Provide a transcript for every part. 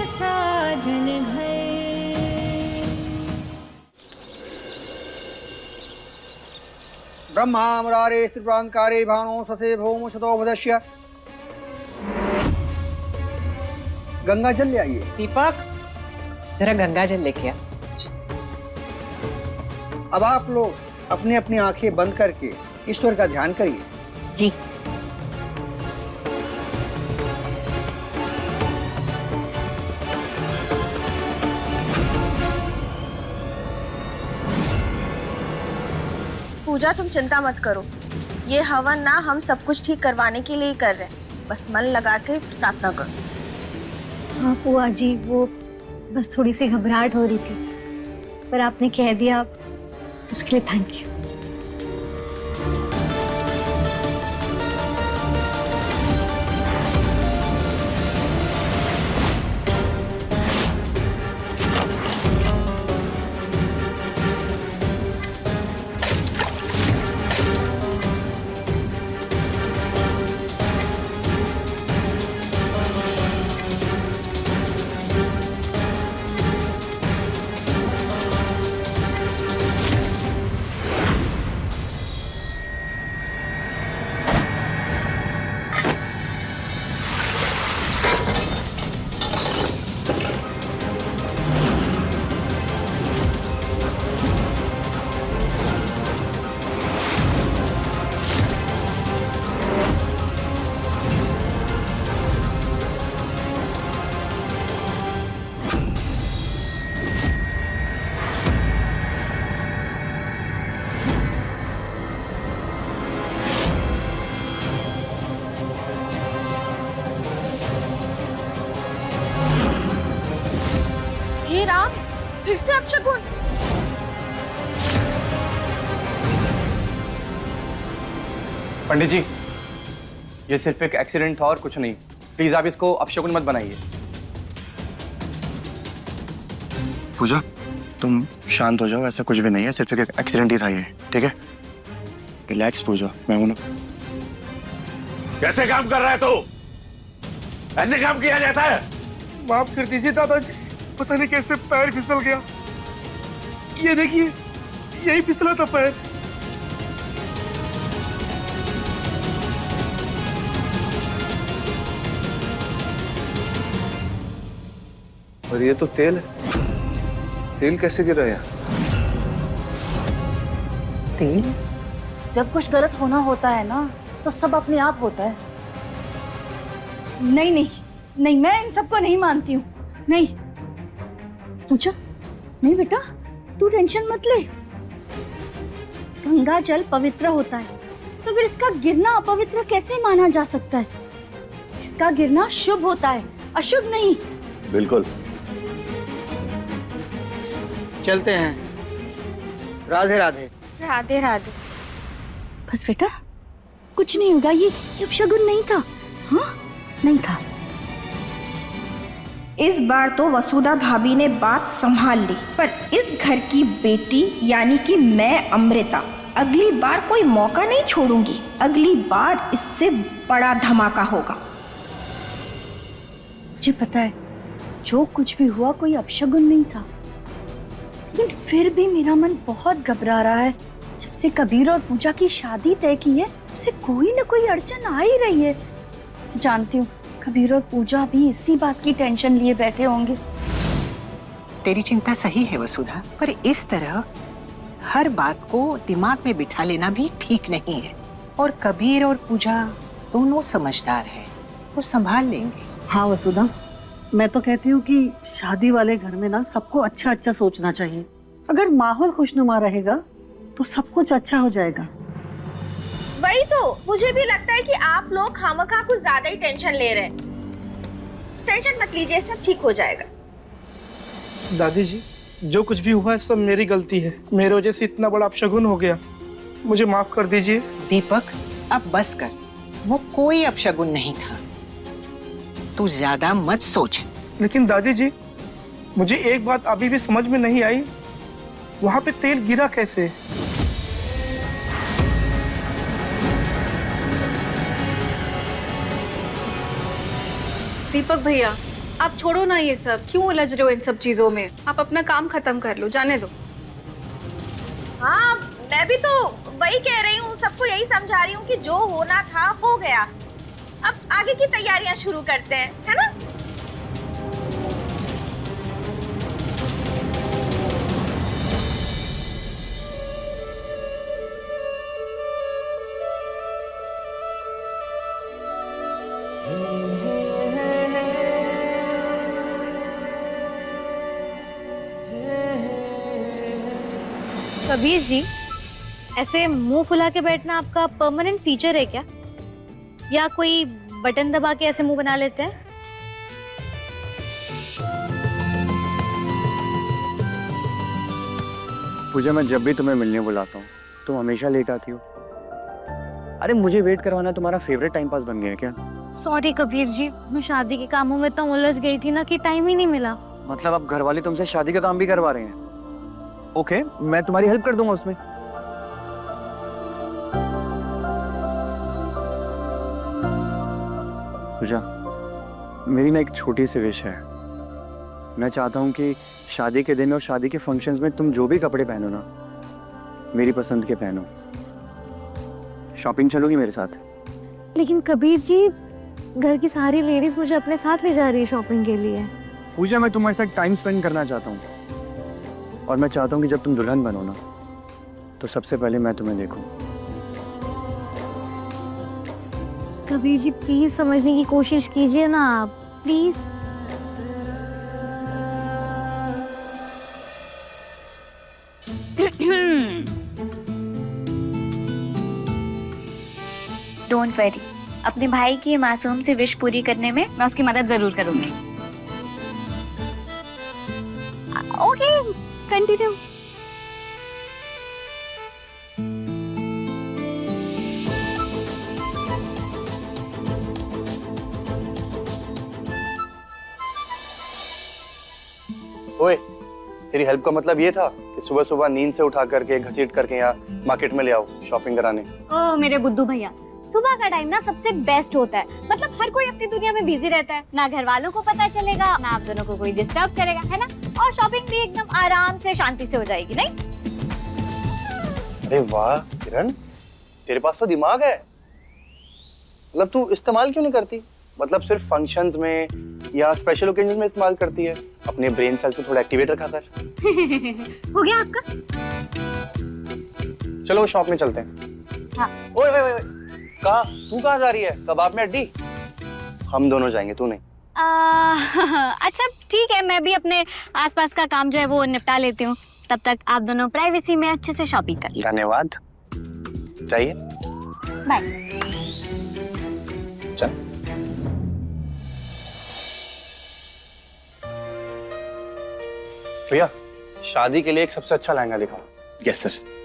साजन घर। ब्रह्मा मुरारे स्त्रीप्रांतकारे भानो ससे भौम शतो भदश्य। गंगा जल ले आइए। दीपक, जरा गंगा जल लेके आ। अब आप लोग अपनी अपनी आंखें बंद करके ईश्वर का ध्यान करिए। जी। पूजा, तुम चिंता मत करो, ये हवन ना हम सब कुछ ठीक करवाने के लिए ही कर रहे हैं। बस मन लगा के प्रार्थना करो। हाँ बुआ जी, वो बस थोड़ी सी घबराहट हो रही थी, पर आपने कह दिया उसके लिए थैंक यू। हे राम, फिर से अपशकुन। पंडित जी, ये सिर्फ एक एक्सीडेंट था और कुछ नहीं। प्लीज आप इसको अपशकुन मत बनाइए। पूजा, तुम शांत हो जाओ, ऐसा कुछ भी नहीं है, सिर्फ एक एक्सीडेंट ही था ये, ठीक है? रिलैक्स पूजा, मैं हूं ना। कैसे काम कर रहा है तू? ऐसे काम किया जाता है? माफ कर दीजिए दादाजी, पता नहीं कैसे पैर फिसल गया। ये देखिए, यही फिसला था पैर। और ये तो तेल है। तेल कैसे गिरा यहाँ? तेल? जब कुछ गलत होना होता है ना, तो सब अपने आप होता है। नहीं नहीं नहीं, मैं इन सबको नहीं मानती हूँ। नहीं पूजा, नहीं बेटा, तू टेंशन मत ले। गंगा जल पवित्र होता है, तो फिर इसका गिरना अपवित्र कैसे माना जा सकता है? इसका गिरना शुभ होता है, अशुभ नहीं। बिल्कुल। चलते हैं। राधे राधे। राधे राधे। बस बेटा, कुछ नहीं होगा। ये अपशगुन नहीं था। हाँ, नहीं था। इस बार तो वसुधा भाभी ने बात संभाल ली, पर इस घर की बेटी यानी कि मैं अमृता अगली बार कोई मौका नहीं छोड़ूंगी। अगली बार इससे बड़ा धमाका होगा। मुझे पता है, जो कुछ भी हुआ कोई अपशगुन नहीं था, लेकिन फिर भी मेरा मन बहुत घबरा रहा है। जब से कबीर और पूजा की शादी तय की है, उसे कोई न कोई अड़चन आ ही रही है। मैं जानती हूँ कबीर और पूजा भी इसी बात की टेंशन लिए बैठे होंगे। तेरी चिंता सही है वसुधा, पर इस तरह हर बात को दिमाग में बिठा लेना भी ठीक नहीं है। और कबीर और पूजा दोनों समझदार हैं, वो संभाल लेंगे। हाँ वसुधा, मैं तो कहती हूँ कि शादी वाले घर में ना सबको अच्छा अच्छा सोचना चाहिए। अगर माहौल खुशनुमा रहेगा तो सब कुछ अच्छा हो जाएगा। वही तो मुझे भी लगता है कि आप लोग खामखा कुछ ज्यादा ही टेंशन ले रहे हैं। टेंशन मत लीजिए, सब ठीक हो जाएगा। दादी जी, जो कुछ भी हुआ है सब मेरी गलती है। मेरे वजह से इतना बड़ा अपशगुन हो गया, मुझे माफ कर दीजिए। दीपक, अब बस कर, वो कोई अपशगुन नहीं था। तू ज्यादा मत सोच। लेकिन दादी जी, मुझे एक बात अभी भी समझ में नहीं आई, वहां पे तेल गिरा कैसे? दीपक भैया, आप छोड़ो ना ये सब, क्यों उलझ रहे हो इन सब चीजों में? आप अपना काम खत्म कर लो, जाने दो। हाँ, मैं भी तो वही कह रही हूँ, सबको यही समझा रही हूँ कि जो होना था हो गया। अब आगे की तैयारियां शुरू करते हैं, है ना? कबीर जी, ऐसे मुंह फुला के बैठना आपका परमानेंट फीचर है क्या? या कोई बटन दबा के ऐसे मुंह बना लेते हैं? पूजा, मैं जब भी तुम्हें मिलने बुलाता हूँ तुम हमेशा लेट आती हो। अरे मुझे वेट करवाना तुम्हारा फेवरेट टाइम पास बन गया है क्या? सॉरी कबीर जी, मैं शादी के कामों में इतना उलझ गई थी ना कि टाइम ही नहीं मिला। मतलब अब घर वाले तुमसे शादी का काम भी करवा रहे हैं? ओके, मैं तुम्हारी हेल्प कर दूंगा उसमें। पूजा, मेरी ना एक छोटी सी विश है। मैं चाहता हूँ कि शादी के दिन और शादी के फंक्शंस में तुम जो भी कपड़े पहनो ना, मेरी पसंद के पहनो। शॉपिंग चलोगी मेरे साथ? लेकिन कबीर जी, घर की सारी लेडीज मुझे अपने साथ ले जा रही है शॉपिंग के लिए। पूजा, मैं तुम्हारे साथ टाइम स्पेंड करना चाहता हूँ और मैं चाहता हूँ कि जब तुम दुल्हन बनो ना तो सबसे पहले मैं तुम्हें देखूं। कबीर जी प्लीज समझने की कोशिश कीजिए ना आप, प्लीज। डोंट वरी, अपने भाई की मासूम सी विश पूरी करने में मैं उसकी मदद जरूर करूंगी। Okay, continue. ओए, तेरी हेल्प का मतलब ये था कि सुबह सुबह नींद से उठा करके घसीट करके यहाँ मार्केट में ले आओ शॉपिंग कराने? ओ मेरे बुद्धू भैया, सुबह का टाइम ना सबसे बेस्ट होता है। मतलब हर कोई अपनी दुनिया में बिजी रहता है, ना घर वालों को पता चलेगा, ना आप दोनों को कोई डिस्टर्ब करेगा, है ना? और शॉपिंग भी एकदम आराम से शांति से हो जाएगी, नहीं? अरे वाह किरण, तेरे पास तो दिमाग है। मतलब तू इस्तेमाल क्यों नहीं करती? मतलब सिर्फ फंक्शंस में या स्पेशल ओकेजन्स में इस्तेमाल करती है। अपने ब्रेन सेल्स को थोड़ा एक्टिवेट रखा कर। हो गया आपका? चलो शॉप में चलते हैं। हाँ। ओए ओए ओए, कहाँ? तू कहाँ जा रही है? कबाब में अड्डी? हम दोनों जाएंगे, तू नहीं। अच्छा ठीक है, मैं भी अपने आसपास का काम जो है वो निपटा लेती हूँ। तब तक आप दोनों प्राइवेसी में अच्छे से शॉपिंग कर। धन्यवाद। चाहिए? बाय। चल। भैया, शादी के लिए एक सबसे अच्छा लहंगा दिखाओ। Yes sir.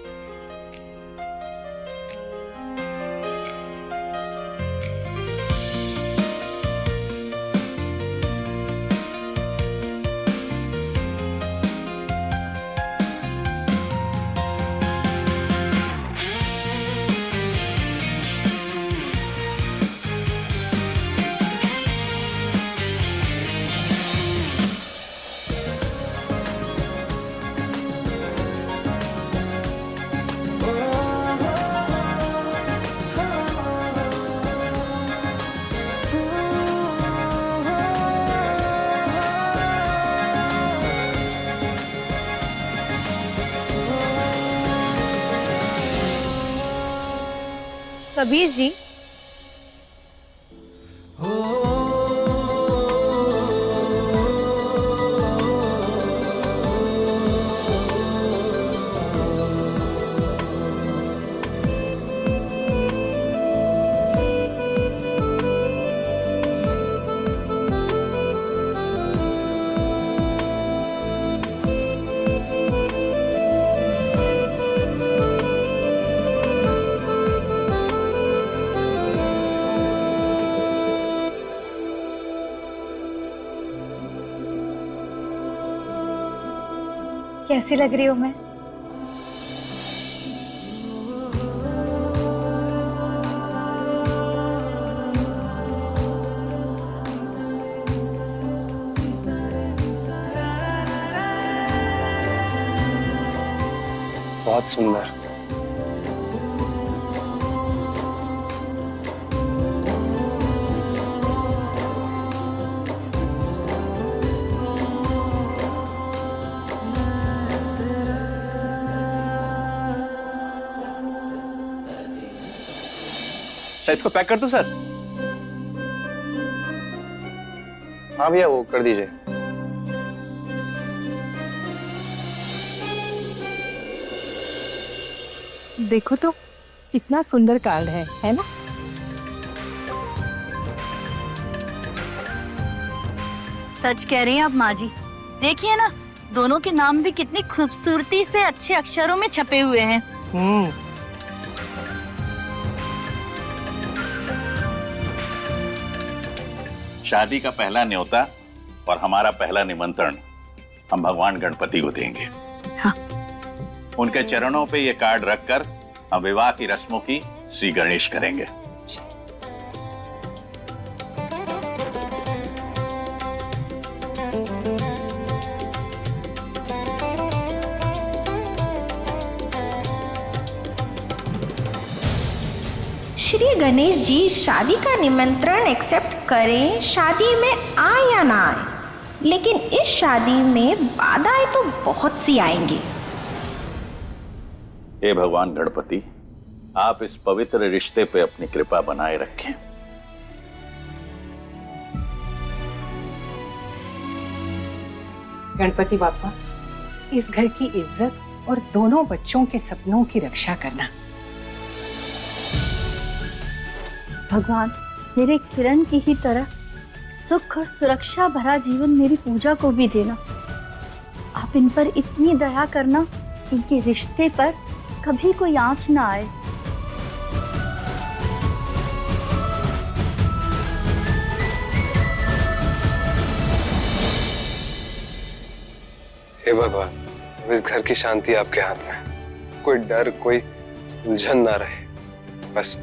कबीर जी, कैसी लग रही हूँ मैं? बहुत सुंदर। इसको पैक कर दूं सर? हाँ भैया, वो कर दीजिए। देखो तो इतना सुंदर कार्ड है ना? सच कह रही हैं आप माँ जी। देखिए ना, दोनों के नाम भी कितनी खूबसूरती से अच्छे अक्षरों में छपे हुए हैं। शादी का पहला न्योता और हमारा पहला निमंत्रण हम भगवान गणपति को देंगे। हाँ। उनके चरणों पे ये कार्ड रखकर हम विवाह की रस्मों की श्री गणेश करेंगे। श्री गणेश जी शादी का निमंत्रण एक्सेप्ट करें, शादी में आए या ना आए, लेकिन इस शादी में बाधाएं तो बहुत सी आएंगी। हे भगवान गणपति, आप इस पवित्र रिश्ते पे अपनी कृपा बनाए रखें। गणपति बापा, इस घर की इज्जत और दोनों बच्चों के सपनों की रक्षा करना। भगवान, मेरे किरण की ही तरह सुख और सुरक्षा भरा जीवन मेरी पूजा को भी देना। आप इन पर इतनी दया करना, इनके रिश्ते पर कभी कोई आंच ना आए। हे भगवान, इस घर की शांति आपके हाथ में है। कोई डर, कोई उलझन ना रहे। बस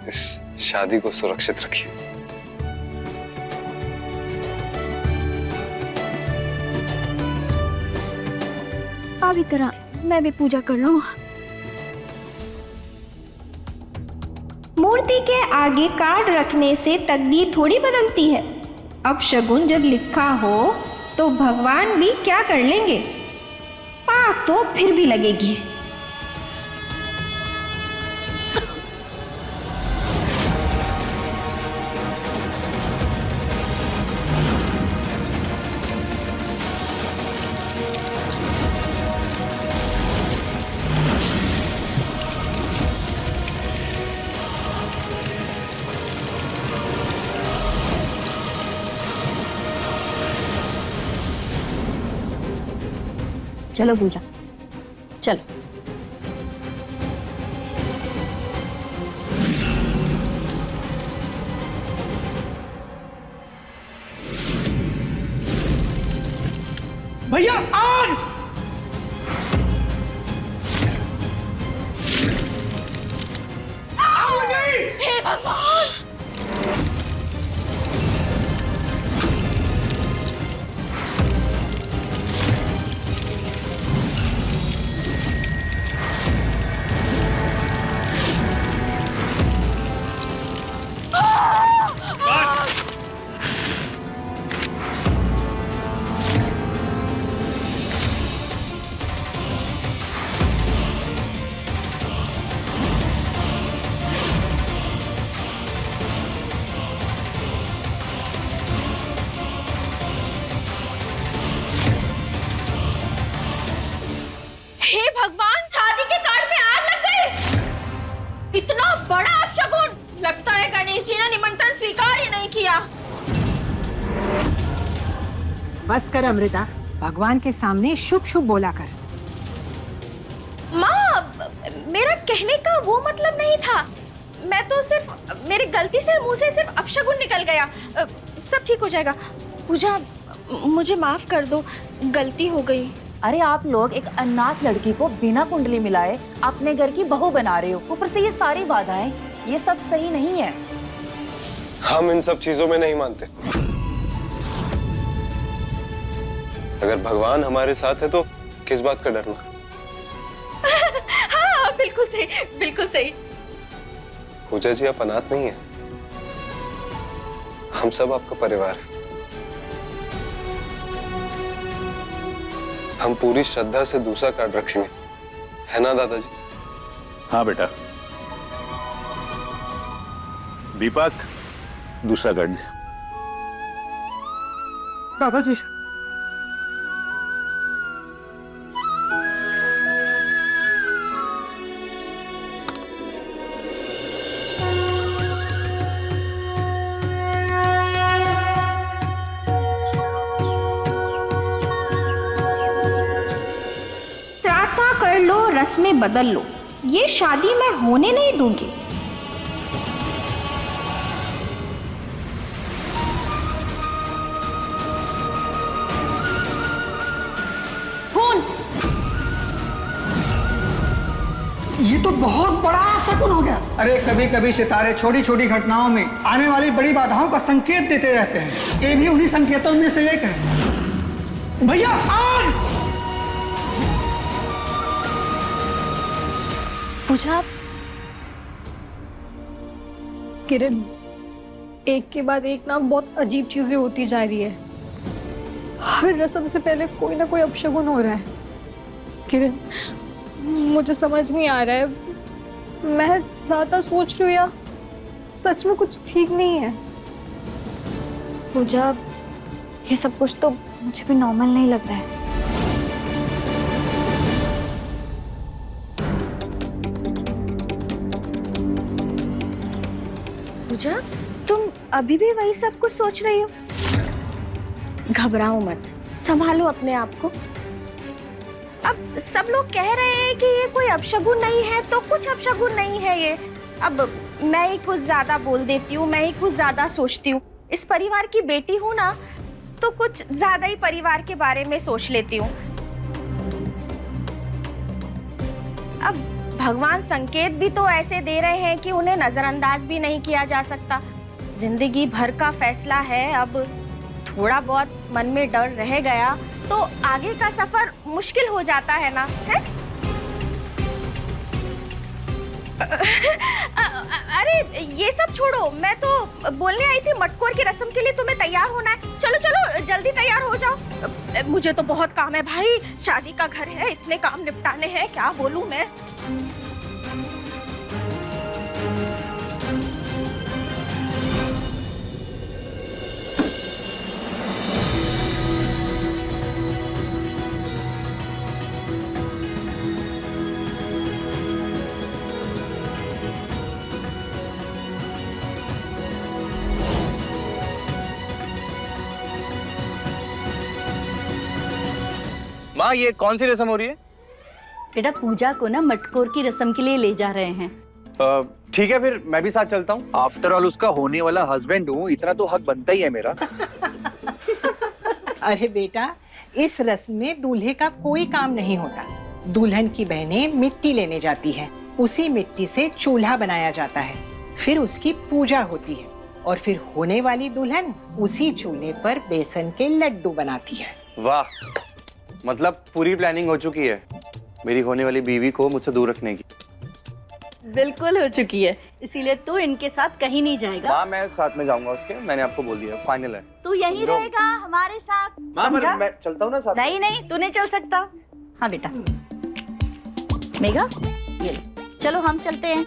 इस शादी को सुरक्षित रखिए। आप भी तरह मैं भी पूजा कर लूं। मूर्ति के आगे कार्ड रखने से तकदीर थोड़ी बदलती है। अब शगुन जब लिखा हो तो भगवान भी क्या कर लेंगे, पाक तो फिर भी लगेगी। चलो पूजा, चलो। भैया आग! आग लग गई! हे भगवान! हे भगवान, शादी के कार्ड में आग लग गई। इतना बड़ा अपशगुन! लगता है गणेश जी ने निमंत्रण स्वीकार ही नहीं किया। बस कर अमृता, भगवान के सामने शुभ शुभ बोला कर। माँ, मेरा कहने का वो मतलब नहीं था। मैं तो सिर्फ मेरी गलती से मुंह से सिर्फ अपशगुन निकल गया। सब ठीक हो जाएगा। पूजा, मुझे माफ कर दो, गलती हो गई। अरे आप लोग एक अनाथ लड़की को बिना कुंडली मिलाए अपने घर की बहू बना रहे हो, ऊपर से ये सारी बाधाएं, ये सब सही नहीं है। हम इन सब चीजों में नहीं मानते। अगर भगवान हमारे साथ है तो किस बात का डरना। बिल्कुल सही, बिल्कुल सही। पूजा जी, आप अनाथ नहीं है, हम सब आपका परिवार है। हम पूरी श्रद्धा से दूसरा कार्ड रखेंगे, है ना दादाजी? हाँ बेटा। दीपक, दूसरा कार्ड दे। दादाजी, प्रार्थना कर लो, रस्में बदल लो, ये शादी मैं होने नहीं दूंगी। ये तो बहुत बड़ा शकुन हो गया। अरे कभी कभी सितारे छोटी छोटी घटनाओं में आने वाली बड़ी बाधाओं का संकेत देते रहते हैं। ये भी उन्हीं संकेतों में से एक है। भैया आग! पूजा, किरण, एक के बाद एक ना बहुत अजीब चीजें होती जा रही है। हर रस्म से पहले कोई ना कोई अपशगुन हो रहा है। किरण, मुझे समझ नहीं आ रहा है, मैं ज्यादा सोच रही हूँ या सच में कुछ ठीक नहीं है। पूजा, ये सब कुछ तो मुझे भी नॉर्मल नहीं लग रहा है। पूजा, तुम अभी भी वही सब कुछ सोच रही हो? घबराओ मत, संभालो अपने आप को। अब सब लोग कह रहे हैं कि ये कोई अपशगुन नहीं है, तो कुछ अपशगुन नहीं है ये। अब मैं ही कुछ ज्यादा बोल देती हूँ, मैं ही कुछ ज्यादा सोचती हूँ। इस परिवार की बेटी हूँ ना, तो कुछ ज्यादा ही परिवार के बारे में सोच लेती हूँ। अब भगवान संकेत भी तो ऐसे दे रहे हैं कि उन्हें नजरअंदाज भी नहीं किया जा सकता। जिंदगी भर का फैसला है, अब थोड़ा बहुत मन में डर रह गया तो आगे का सफर मुश्किल हो जाता है ना, है? अरे ये सब छोड़ो, मैं तो बोलने आई थी मटकोर की रस्म के लिए तुम्हें तैयार होना है। चलो चलो जल्दी तैयार हो जाओ। मुझे तो बहुत काम है भाई, शादी का घर है, इतने काम निपटाने हैं, क्या बोलूं मैं। माँ, ये कौन सी रस्म हो रही है? बेटा, पूजा को ना मटकोर की रस्म के लिए ले जा रहे हैं। ठीक है, फिर मैं भी साथ चलता हूँ। आफ्टर ऑल उसका होने वाला हस्बैंड हूँ, इतना तो हक बनता ही है मेरा। अरे बेटा, इस रस्म में दूल्हे का कोई काम नहीं होता। दुल्हन की बहनें मिट्टी लेने जाती हैं, उसी मिट्टी से चूल्हा बनाया जाता है, फिर उसकी पूजा होती है और फिर होने वाली दुल्हन उसी चूल्हे पर बेसन के लड्डू बनाती है। वाह, मतलब पूरी प्लानिंग हो चुकी है मेरी होने वाली बीवी को मुझसे दूर रखने की। बिल्कुल हो चुकी है, इसीलिए तू इनके साथ कहीं नहीं जाएगा। माँ, मैं साथ में जाऊंगा उसके, मैंने आपको बोल दिया, फाइनल है। तू यहीं रहेगा हमारे साथ। माँ, मैं चलता हूँ ना साथ। नहीं नहीं, तू नहीं चल सकता। हाँ बेटा। मेघा, ये चलो हम चलते हैं।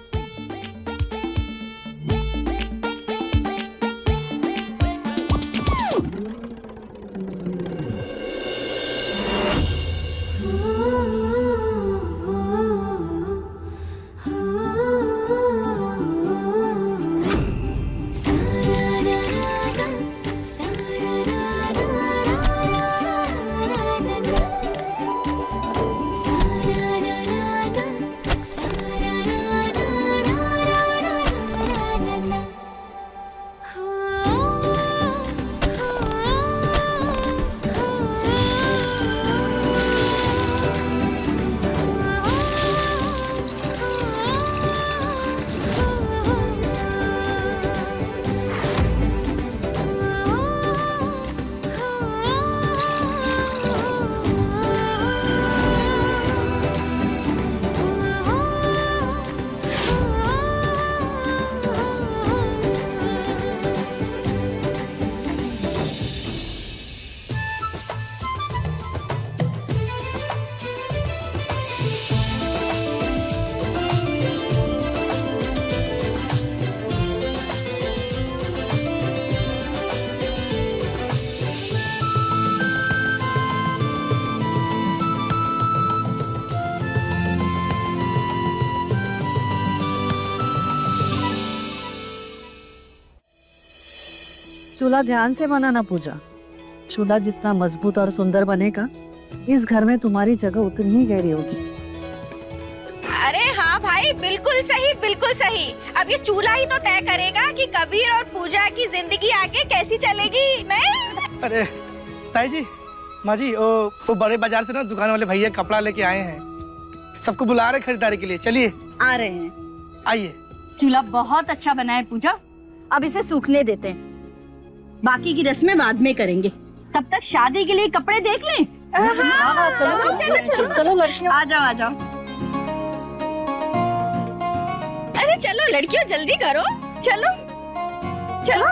चूल्हा ध्यान से बनाना पूजा। चूल्हा जितना मजबूत और सुंदर बनेगा, इस घर में तुम्हारी जगह उतनी ही गहरी होगी। अरे हाँ भाई, बिल्कुल सही बिल्कुल सही। अब ये चूल्हा ही तो तय करेगा कि कबीर और पूजा की जिंदगी आगे कैसी चलेगी। नहीं अरे ताई जी, माँ जी, वो बड़े बाजार से ना दुकान वाले भैया कपड़ा लेके आए हैं, सबको बुला रहे खरीदारी के लिए। चलिए आ रहे हैं। आइए। चूल्हा बहुत अच्छा बना है पूजा, अब इसे सूखने देते हैं, बाकी की रस्में बाद में करेंगे। तब तक शादी के लिए कपड़े देख लें। चलो लड़कियों, आ जाओ आ जाओ। अरे चलो लड़कियों, जल्दी करो, चलो चलो।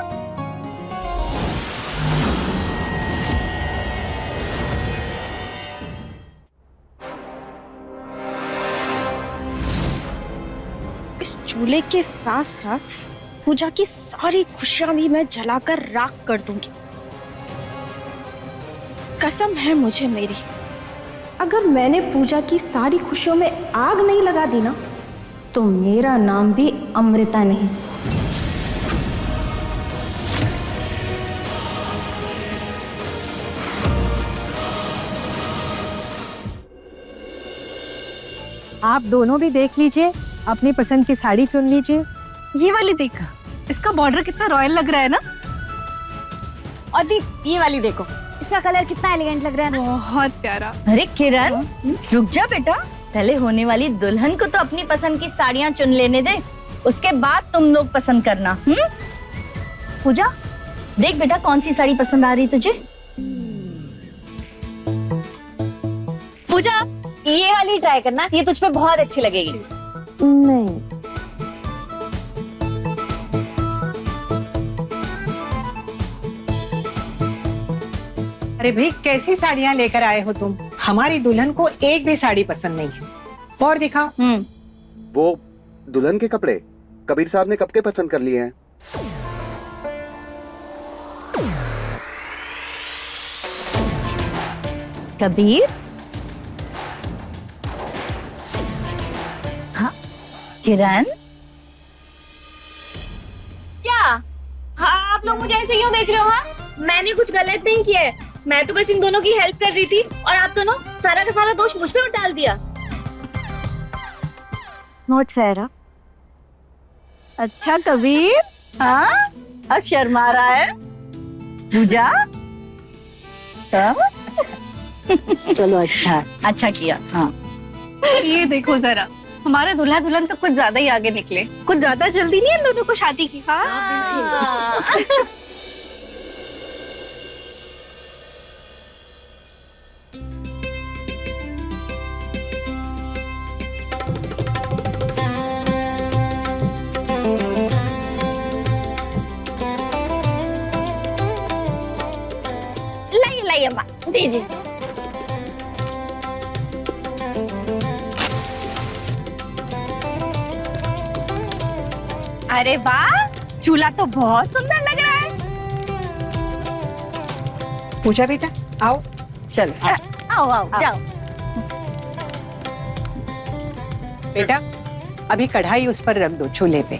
इस चूल्हे के साथ साथ पूजा की सारी खुशियां भी मैं जलाकर राख कर दूंगी। कसम है मुझे मेरी, अगर मैंने पूजा की सारी खुशियों में आग नहीं लगा दी ना, तो मेरा नाम भी अमृता नहीं। आप दोनों भी देख लीजिए, अपनी पसंद की साड़ी चुन लीजिए। ये वाली देखा, इसका बॉर्डर कितना रॉयल लग रहा है ना। और दीप, ये वाली देखो, इसका कलर कितना एलिगेंट लग रहा है ना। बहुत प्यारा। अरे किरण, रुक जा बेटा, पहले होने वाली दुल्हन को तो अपनी पसंद की साड़ियाँ चुन लेने दे, उसके बाद तुम लोग पसंद करना। पूजा, देख बेटा कौन सी साड़ी पसंद आ रही तुझे। पूजा, ये वाली ट्राई करना, ये तुझ पे बहुत अच्छी लगेगी। नहीं, अरे भाई, कैसी साड़ियाँ लेकर आए हो तुम? हमारी दुल्हन को एक भी साड़ी पसंद नहीं है। और दिखाओ। वो दुल्हन के कपड़े कबीर साहब ने कब के पसंद कर लिए हैं। कबीर, हाँ, किरण, क्या? हाँ, आप लोग मुझे ऐसे क्यों देख रहे हो? हाँ, मैंने कुछ गलत नहीं किया है, मैं तो बस इन दोनों की हेल्प कर रही थी, और आप दोनों सारा का सारा दोष मुझ पे डाल दिया। Not fair. अच्छा कबीर, हाँ, अब शर्मा रहा है। पूजा, चलो अच्छा किया। हाँ, ये देखो जरा, हमारे दूल्हा दुल्हन तो कुछ ज्यादा ही आगे निकले। कुछ ज्यादा जल्दी नहीं इन दोनों को शादी की। हाँ। लाइए अम्मा, दीजिए। अरे वाह, चूल्हा तो बहुत सुंदर लग रहा है। पूजा बेटा, आओ। चलो आओ आओ जाओ। बेटा, अभी कढ़ाई उस पर रख दो, चूल्हे पे।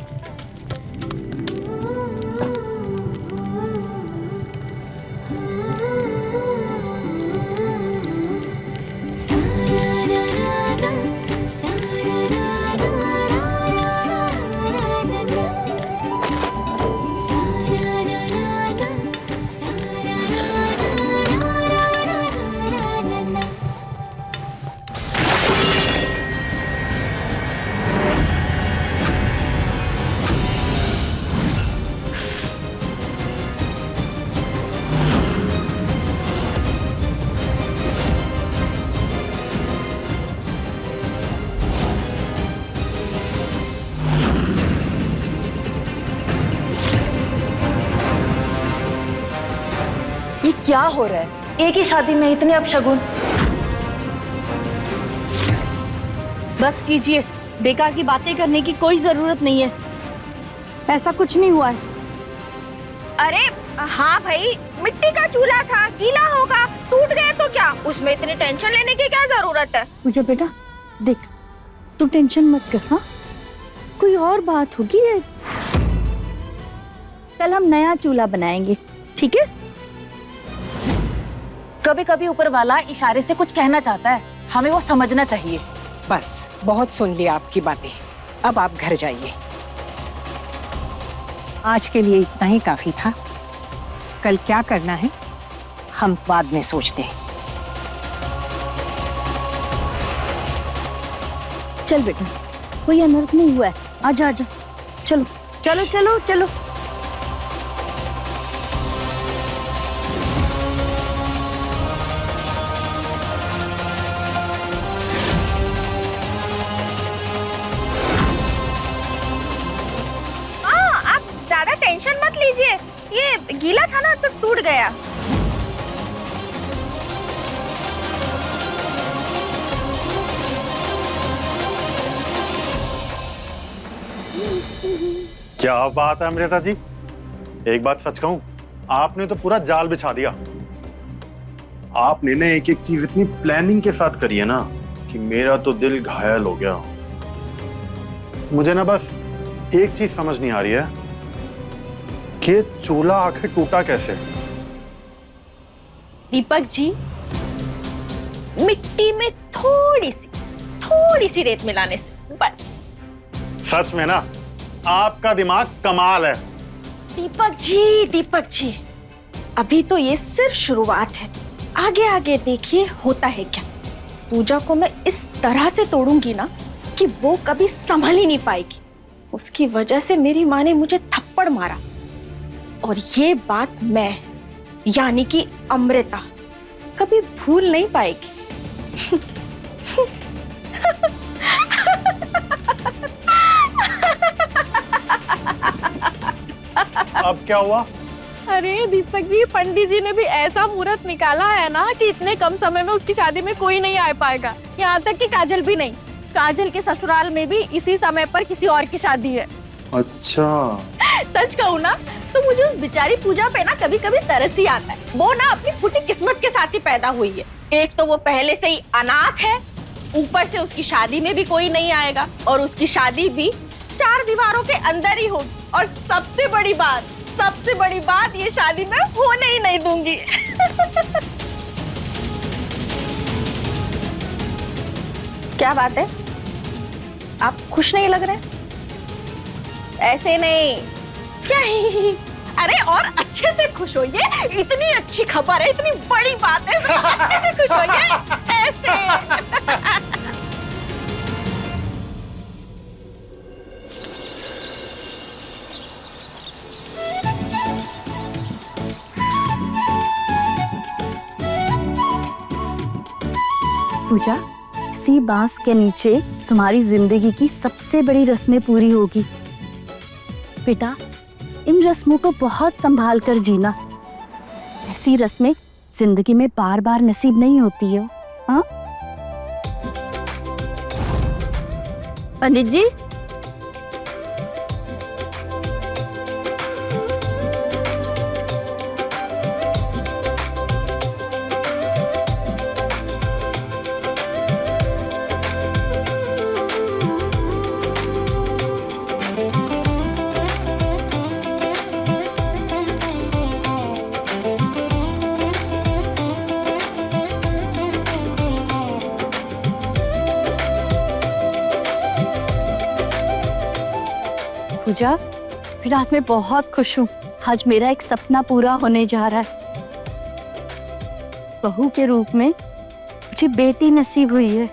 ये क्या हो रहा है? एक ही शादी में इतने अपशगुन। बस कीजिए, बेकार की बातें करने की कोई जरूरत नहीं है। ऐसा कुछ नहीं हुआ है। अरे हाँ भाई, मिट्टी का चूल्हा था, गीला होगा, टूट गए तो क्या, उसमें इतनी टेंशन लेने की क्या जरूरत है। पूजा बेटा, देख, तू टेंशन मत कर। हाँ, कोई और बात होगी। कल हम नया चूल्हा बनाएंगे, ठीक है? कभी कभी ऊपर वाला इशारे से कुछ कहना चाहता है, हमें वो समझना चाहिए। बस बहुत सुन लिया आपकी बातें, अब आप घर जाइए। आज के लिए इतना ही काफी था। कल क्या करना है हम बाद में सोचते हैं। चल बेटा, कोई अनर्थ नहीं हुआ है, आजा आजा, चलो चलो चलो चलो। आप ज्यादा टेंशन मत लीजिए, ये गीला था ना तो टूट गया। क्या बात है अमृता जी, एक बात सच कहूं, आपने तो पूरा जाल बिछा दिया। आपने ना एक एक चीज इतनी प्लानिंग के साथ करी है ना कि मेरा तो दिल घायल हो गया। मुझे ना बस एक चीज समझ नहीं आ रही है कि चूल्हा आखिर टूटा कैसे। दीपक जी, मिट्टी में थोड़ी सी रेत मिलाने से बस। सच में ना आपका दिमाग कमाल है। दीपक जी, अभी तो ये सिर्फ शुरुआत है, आगे आगे देखिए होता है क्या। पूजा को मैं इस तरह से तोड़ूंगी ना कि वो कभी संभल ही नहीं पाएगी। उसकी वजह से मेरी माँ ने मुझे थप्पड़ मारा, और ये बात मैं यानी कि अमृता कभी भूल नहीं पाएगी। अब क्या हुआ? अरे दीपक जी, पंडित जी ने भी ऐसा मुहूर्त निकाला है ना कि इतने कम समय में उसकी शादी में कोई नहीं आ पाएगा। यहाँ तक कि काजल भी नहीं। काजल के ससुराल में भी इसी समय पर किसी और की शादी है। अच्छा। सच कहूँ ना तो मुझे उस बेचारी पूजा पे ना कभी कभी तरस ही आता है। वो ना अपनी फूटी किस्मत के साथ ही पैदा हुई है। एक तो वो पहले से ही अनाथ है, ऊपर से उसकी शादी में भी कोई नहीं आएगा, और उसकी शादी भी 4 दीवारों के अंदर ही होगी। और सबसे बड़ी बात ये शादी मैं होने ही नहीं दूंगी। क्या बात है, आप खुश नहीं लग रहे? ऐसे नहीं, क्या ही? अरे और अच्छे से खुश होइए, इतनी अच्छी खबर है, इतनी बड़ी बात है, अच्छे से खुश होइए ऐसे। पूजा, इसी बांस के नीचे तुम्हारी जिंदगी की सबसे बड़ी रस्में पूरी होगी। बेटा, इन रस्मों को बहुत संभाल कर जीना। ऐसी रस्में जिंदगी में बार बार नसीब नहीं होती है। हाँ पंडित जी, पूजा, फिर आज मैं बहुत खुश हूँ। आज मेरा एक सपना पूरा होने जा रहा है। बहू के रूप में मुझे बेटी नसीब हुई है।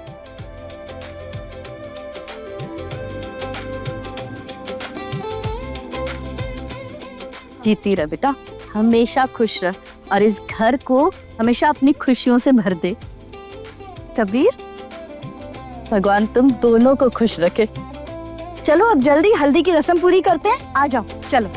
जीती रह बेटा, हमेशा खुश रह, और इस घर को हमेशा अपनी खुशियों से भर दे। कबीर, भगवान तुम दोनों को खुश रखे। चलो अब जल्दी हल्दी की रस्म पूरी करते हैं, आ जाओ चलो।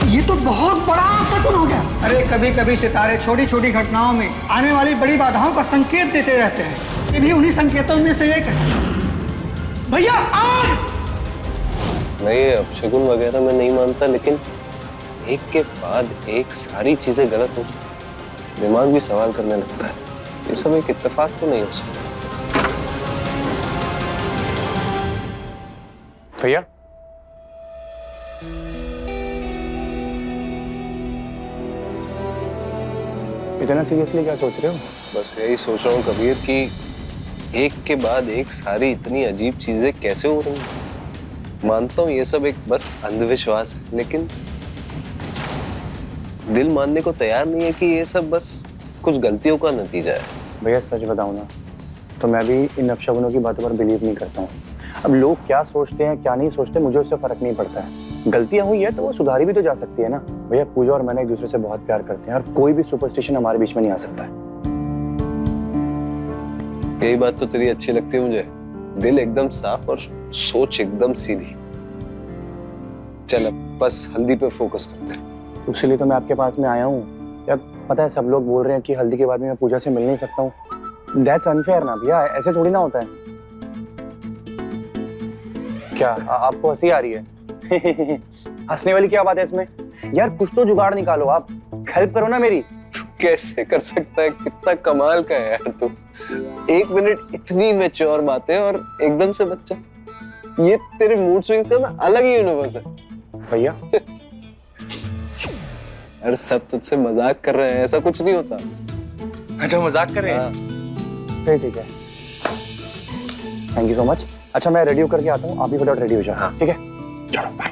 ये तो बहुत बड़ा शकुन हो गया। अरे कभी कभी सितारे छोटी छोटी घटनाओं में आने वाली बड़ी बाधाओं का संकेत देते रहते हैं। ये भी उन्हीं संकेतों में से एक है। भैया आज मैं ये अपशगुन वगैरह मैं नहीं मानता, लेकिन एक के बाद एक सारी चीजें गलत हो, दिमाग भी सवाल करने लगता है। ये सब एक इत्तेफाक तो नहीं हो सकता। भैया इतना सीरियसली क्या सोच रहे हो? बस यही सोच रहा हूँ कबीर कि एक के बाद एक सारी इतनी अजीब चीजें कैसे हो रही हैं। मानता हूँ ये सब एक बस अंधविश्वास है, लेकिन दिल मानने को तैयार नहीं है कि ये सब बस कुछ गलतियों का नतीजा है। भैया सच बताऊं ना तो मैं भी इन अपशगुनों की बातों पर बिलीव नहीं करता हूँ। अब लोग क्या सोचते हैं क्या नहीं सोचते मुझे उससे फर्क नहीं पड़ता है। गलतियां हुई है तो वो सुधारी भी तो जा सकती है ना। भैया पूजा और मैंने एक दूसरे से बहुत प्यार करते हैं और कोई भी सुपरस्टिशन हमारे बीच में नहीं आ सकता है। यही बात तो तेरी अच्छी लगती है मुझे। दिल एकदम साफ और सोच एकदम सीधी। चल अब बस हल्दी पे फोकस करते हैं। इसलिए तो मैं आपके पास में आया हूँ। यार पता है सब लोग बोल रहे हैं कि हल्दी के बाद में मैं पूजा से मिल नहीं सकता हूँ। दैट्स अनफेयर ना भैया, ऐसे थोड़ी ना होता है। क्या आपको हंसी आ रही है? हंसने वाली क्या बात है इसमें? यार कुछ तो जुगाड़ निकालो, आप हेल्प करो ना मेरी। तू कैसे कर सकता है? कितना कमाल का है यार तू। एक मिनट इतनी मैच्योर बातें और एकदम से बच्चा। ये तेरे मूड स्विंग का ना अलग ही यूनिवर्स है भैया। अरे सब तुझसे मजाक कर रहे हैं, ऐसा कुछ नहीं होता। अच्छा मजाक कर रहे हैं? फिर ठीक है, थैंक यू सो मच। अच्छा मैं रेडी होकर के आता हूँ, आप भी फटाफट रेडी हो जाओ। हाँ ठीक है, चलो बाय।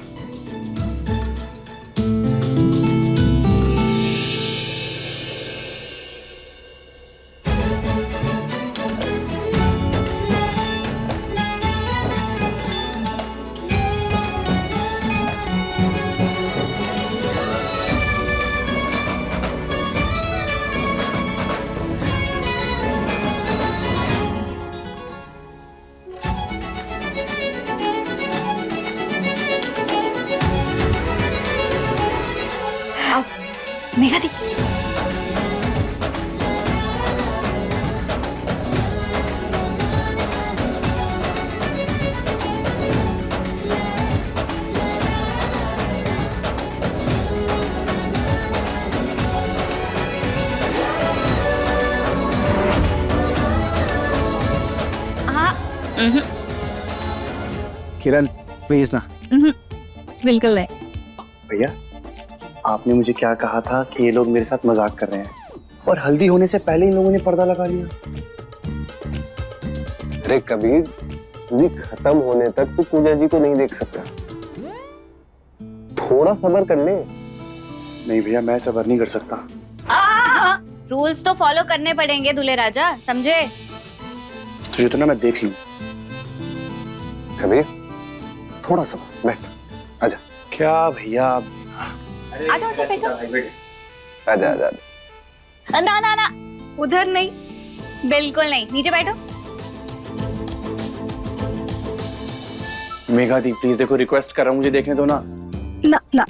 मेघा दी किरण प्लीज ना। बिल्कुल नहीं। भैया आपने मुझे क्या कहा था कि ये लोग मेरे साथ मजाक कर रहे हैं और हल्दी होने से पहले इन लोगों ने पर्दा लगा लिया। अरे कबीर, ये खत्म होने तक तू पूजा जी को नहीं देख सकता। थोड़ा सब्र कर ले। नहीं भैया मैं सब्र नहीं कर सकता। रूल्स तो फॉलो करने पड़ेंगे दूल्हे राजा, समझे? तुझे तो ना मैं देख लूं। कबीर थोड़ा सब्र, बैठ, आजा। क्या भैया? आजा आजा बेटा। आजा आजा। ना ना ना, उधर नहीं, बिल्कुल नहीं, नीचे बैठो। मेघा दी प्लीज देखो, रिक्वेस्ट कर रहा हूँ, मुझे देखने दो ना। ना ना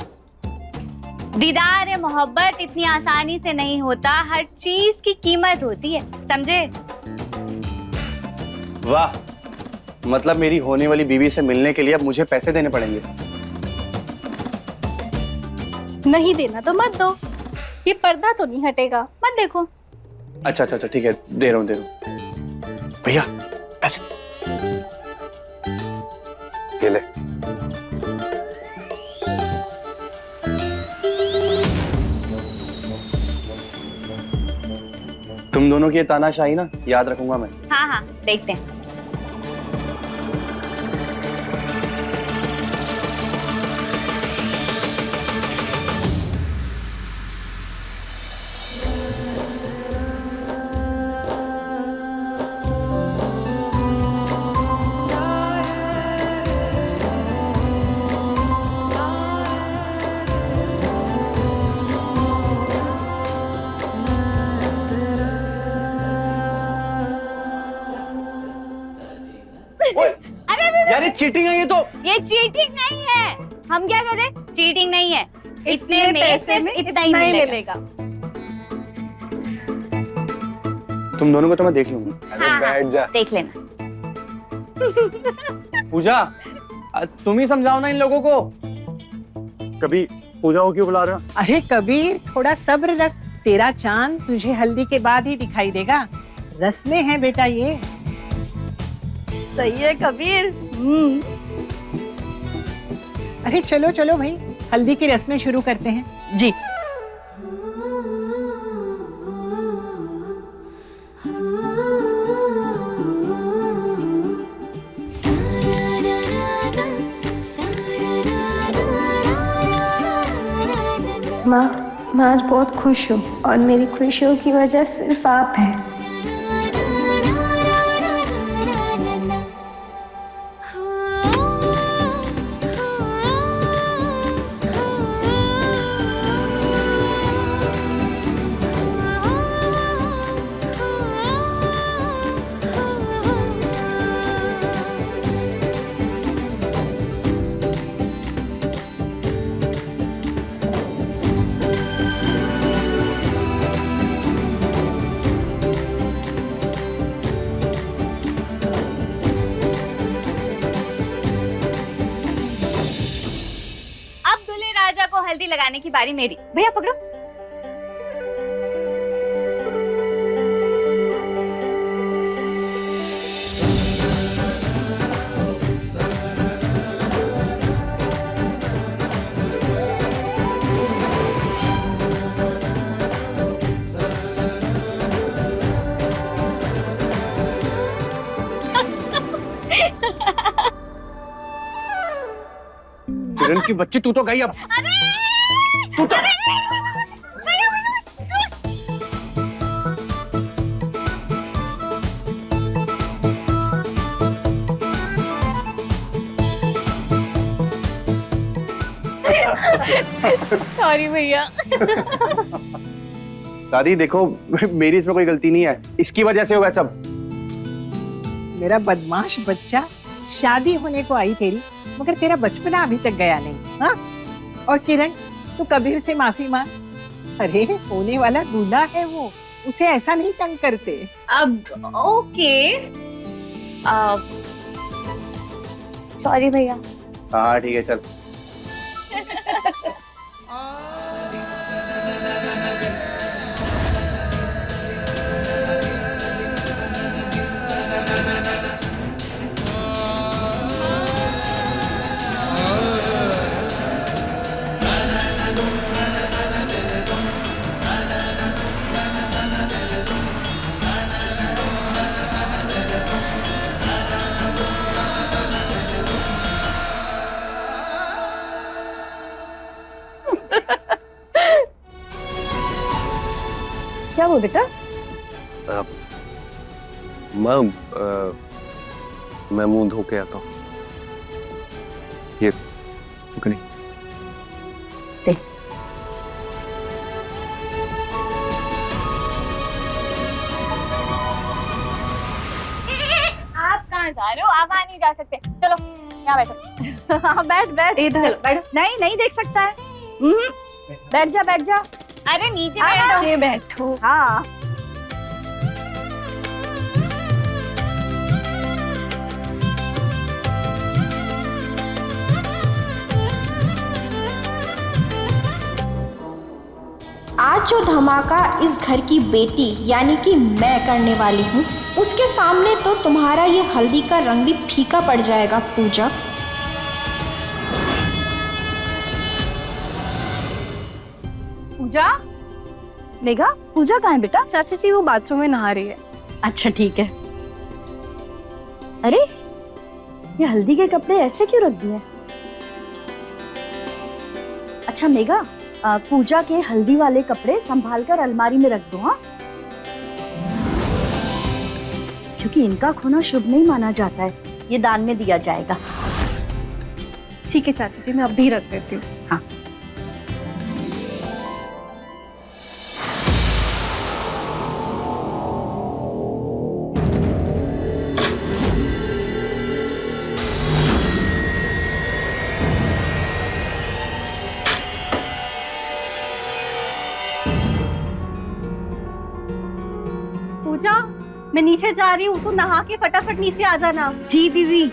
दीदार मोहब्बत इतनी आसानी से नहीं होता, हर चीज की कीमत होती है, समझे? वाह, मतलब मेरी होने वाली बीवी से मिलने के लिए अब मुझे पैसे देने पड़ेंगे? नहीं देना तो मत दो, ये पर्दा तो नहीं हटेगा, मत देखो। अच्छा अच्छा अच्छा ठीक है, दे रहा हूँ। भैया पैसे ये ले। तुम दोनों की ये तानाशाही ना याद रखूंगा मैं। हाँ हाँ देखते हैं। यार ये चीटिंग है, ये तो। ये चीटिंग नहीं है, हम क्या करें? चीटिंग नहीं है, इतने में सिर्फ इतना ही मिलेगा। तुम दोनों को तो मैं देख लूंगा। अरे बैठ जा। देख लेना। पूजा तुम ही समझाओ ना इन लोगों को। कभी पूजा को क्यों बुला रहे हो? अरे कबीर थोड़ा सब्र रख, तेरा चांद तुझे हल्दी के बाद ही दिखाई देगा। रस्में हैं बेटा ये। सही है कबीर। अरे चलो चलो भाई, हल्दी की रस्में शुरू करते हैं। जी। माँ, मैं आज बहुत खुश हूँ और मेरी खुशियों की वजह सिर्फ आप हैं। हल्दी लगाने की बारी मेरी। भैया पकड़ो। किरण की बच्ची, तू तो गई अब। तू तो... सॉरी भैया। दादी देखो, मेरी इसमें कोई गलती नहीं है, इसकी वजह से हुआ सब। मेरा बदमाश बच्चा, शादी होने को आई तेरी, मगर तेरा बचपना अभी तक गया नहीं। हाँ? और किरण, तू कबीर से माफी मांग। अरे होने वाला दूल्हा है वो, उसे ऐसा नहीं तंग करते। अब ओके, सॉरी भैया। हाँ ठीक है, चल। क्या वो बेटा? मैम, मैं मुंह धो के आता हूँ। ये पकड़ी। आप कहाँ जा रहे हो? आप वहाँ नहीं जा सकते। चलो यहाँ बैठो। हाँ बैठ बैठ इधर बैठो। नहीं नहीं देख सकता है। बैठ जा बैठ जा। अरे नीचे बैठो। बैठो। हाँ आज जो धमाका इस घर की बेटी यानी कि मैं करने वाली हूँ, उसके सामने तो तुम्हारा ये हल्दी का रंग भी फीका पड़ जाएगा पूजा। पूजा, मेघा, पूजा कहाँ है बेटा? चाची जी वो बाथरूम में नहा रही है। अच्छा ठीक है। अरे ये हल्दी के कपड़े ऐसे क्यों रख दिए? अच्छा मेघा, पूजा के हल्दी वाले कपड़े संभाल कर अलमारी में रख दो। हाँ, क्योंकि इनका खोना शुभ नहीं माना जाता है, ये दान में दिया जाएगा। ठीक है चाची जी, मैं अभी रख देती हूँ। हाँ पूजा, मैं नीचे जा रही हूँ, तू नहा के फटाफट नीचे आ जाना। जी दीदी।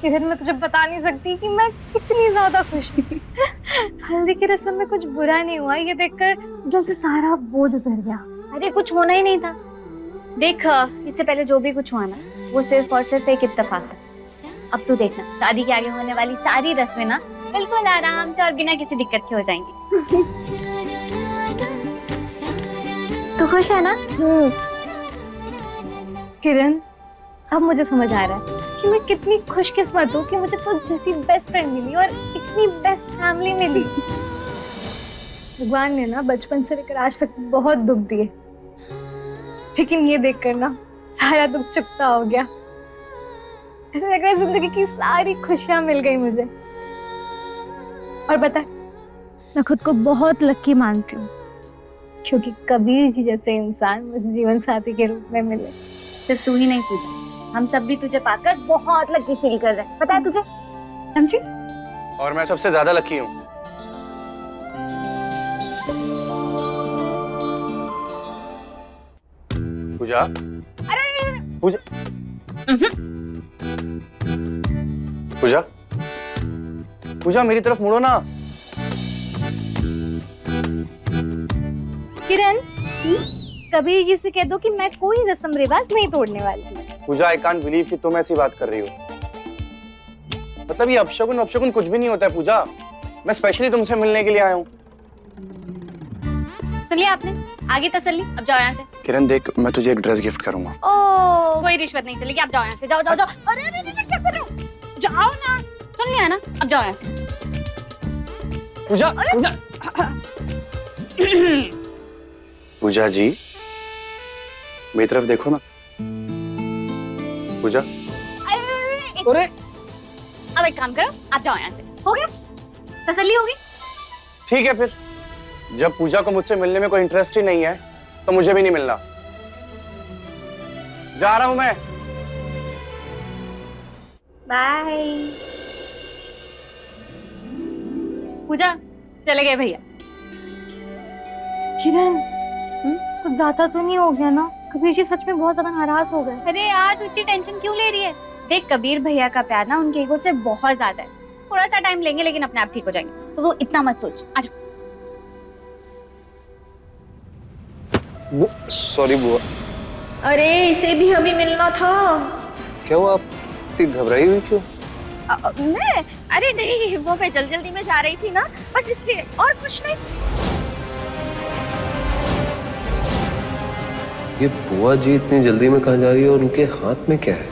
किरण मैं तुझे बता नहीं सकती कि मैं कितनी ज्यादा खुश हूँ। हल्दी की रस्म में कुछ बुरा नहीं हुआ, ये देखकर दिल से सारा बोझ उतर गया। अरे कुछ होना ही नहीं था। देख इससे पहले जो भी कुछ हुआ ना वो सिर्फ और सिर्फ एक इत्तेफाक था। अब तू देखना शादी के आगे होने वाली सारी रस्में ना बिल्कुल आराम से और बिना किसी दिक्कत के हो जाएंगी। तू खुश है ना? किरण अब मुझे समझ आ रहा है कि मैं कितनी खुशकिस्मत हूँ कि मुझे तो जैसी बेस्ट फ्रेंड मिली और इतनी बेस्ट फैमिली मिली। भगवान ने ना बचपन से लेकर आज तक बहुत दुख दिए, लेकिन ये देखकर ना सारा दुख चुकता हो गया। ऐसा लग रहा है जिंदगी की सारी खुशियां मिल गई मुझे। और बता, मैं खुद को बहुत लकी मानती हूँ क्योंकि कबीर जी जैसे इंसान मुझे जीवन साथी के रूप में मिले। सिर्फ तू ही नहीं पूजा, हम सब भी तुझे पाकर बहुत लकी फील कर रहे हैं, पता है तुझे? समझी? और मैं सबसे ज्यादा लकी हूँ। पूजा, पूजा, पूजा, पूजा मेरी तरफ मुड़ो ना। किरण, कबीर जी से कह दो कि मैं कोई रस्म रिवाज नहीं तोड़ने वाली। पूजा, आई कांट बिलीव कि तुम ऐसी बात कर रही हो। मतलब ये अपशगुन कुछ भी नहीं होता है पूजा। मैं स्पेशली तुमसे मिलने के लिए आया हूँ। सुन लिया आपने? आगे तसल्ली, अब जाओ यहाँ से। किरण देख, मैं तुझे एक ड्रेस गिफ्ट करूंगा। ओ, कोई रिश्वत नहीं चलेगी, आप जाओ यहाँ से। जाओ जाओ जाओ। अरे अरे क्या कर रहे हो? जाओ ना। सुन लिया ना, अब जाओ यहाँ से। पूजा, पूजा, पूजा जी मेरी तरफ देखो ना। पूजा, अरे अब एक काम करो, आप जाओ यहाँ से। हो गया? तसल्ली होगी? ठीक है फिर, जब पूजा को मुझसे मिलने में कोई इंटरेस्ट ही नहीं है तो मुझे भी नहीं मिलना। जा रहा हूं मैं। बाय। पूजा, चले गए भैया। किरण, कुछ ज्यादा तो नहीं हो गया ना? कबीर जी सच में बहुत ज्यादा नाराज हो गए। अरे यार तू इतनी टेंशन क्यों ले रही है? देख कबीर भैया का प्यार ना उनके ईगो से बहुत ज्यादा है। थोड़ा सा टाइम लेंगे लेकिन अपने आप ठीक हो जाएंगे, तो वो इतना मत सोच। आजा। सॉरी बुआ। अरे इसे भी अभी मिलना था। क्या हुआ, आप इतनी घबराई हुई क्यों? मैं अरे नहीं, वो मैं जल्दी में जा रही थी ना, बस इसलिए, और कुछ नहीं। ये बुआ जी इतनी जल्दी में कहाँ जा रही है और उनके हाथ में क्या है?